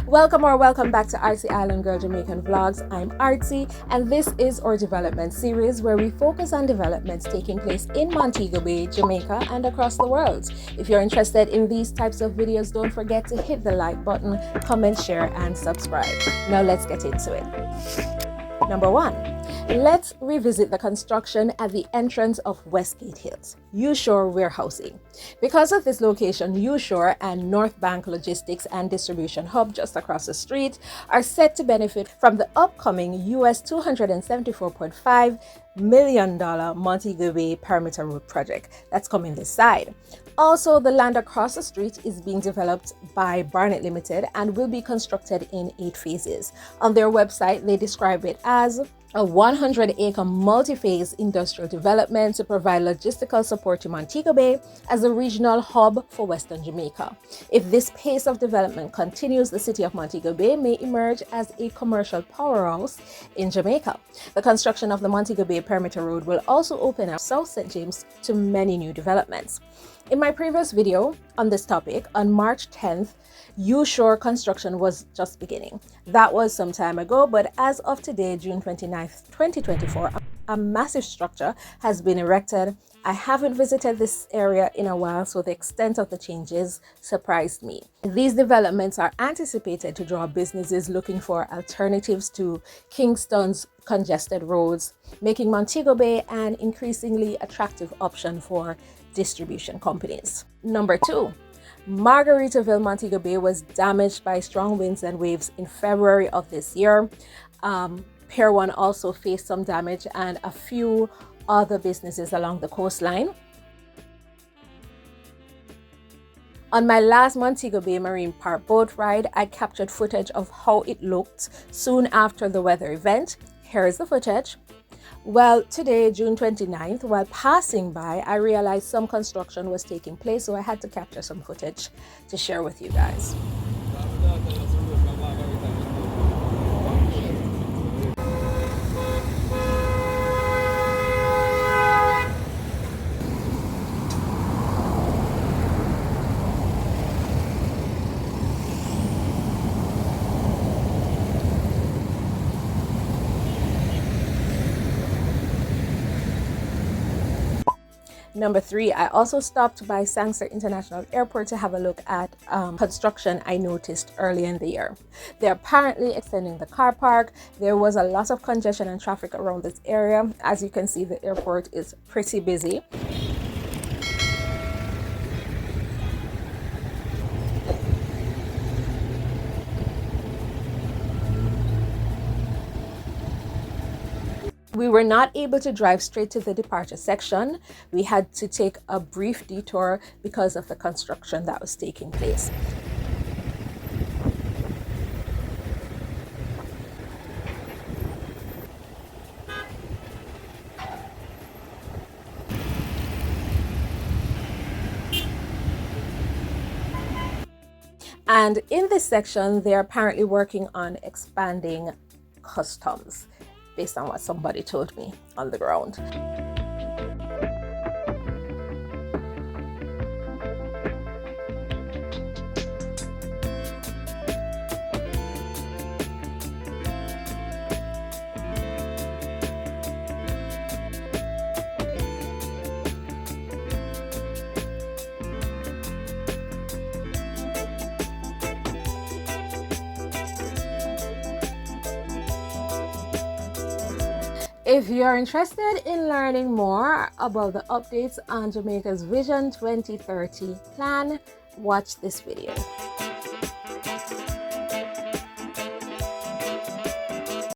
Welcome back to Artsy Island Girl Jamaican Vlogs. I'm Artsy, and this is our development series where we focus on developments taking place in Montego Bay, Jamaica, and across the world. If you're interested in these types of videos, don't forget to hit the like button, comment, share, and subscribe. Now let's get into it. Number 1. Let's revisit the construction at the entrance of Westgate Hills, U-Shore Warehousing. Because of this location, U-Shore and North Bank Logistics and Distribution Hub just across the street are set to benefit from the upcoming US $274.5 million Montego Bay Perimeter Road project that's coming this side. Also, the land across the street is being developed by Barnett Limited and will be constructed in 8 phases. On their website, they describe it as a 100-acre multi-phase industrial development to provide logistical support to Montego Bay as a regional hub for Western Jamaica. If this pace of development continues, the city of Montego Bay may emerge as a commercial powerhouse in Jamaica. The construction of the Montego Bay Perimeter Road will also open up South St. James to many new developments. In my previous video on this topic, on March 10th, U-Shore construction was just beginning. That was some time ago, but as of today, June 29th, 2024, a massive structure has been erected. I haven't visited this area in a while, so the extent of the changes surprised me. These developments are anticipated to draw businesses looking for alternatives to Kingston's congested roads, making Montego Bay an increasingly attractive option for distribution companies. Number 2. Margaritaville, Montego Bay was damaged by strong winds and waves in February of this year. Pier 1 also faced some damage, and a few other businesses along the coastline. On my last Montego Bay Marine Park boat ride, I captured footage of how it looked soon after the weather event. Here is the footage. Well, today, June 29th, while passing by, I realized some construction was taking place, so I had to capture some footage to share with you guys. Number 3, I also stopped by Sangster International Airport to have a look at construction I noticed early in the year. They're apparently extending the car park. There was a lot of congestion and traffic around this area. As you can see, the airport is pretty busy. We were not able to drive straight to the departure section. We had to take a brief detour because of the construction that was taking place. And in this section, they're apparently working on expanding customs, based on what somebody told me on the ground. If you're interested in learning more about the updates on Jamaica's Vision 2030 plan, watch this video.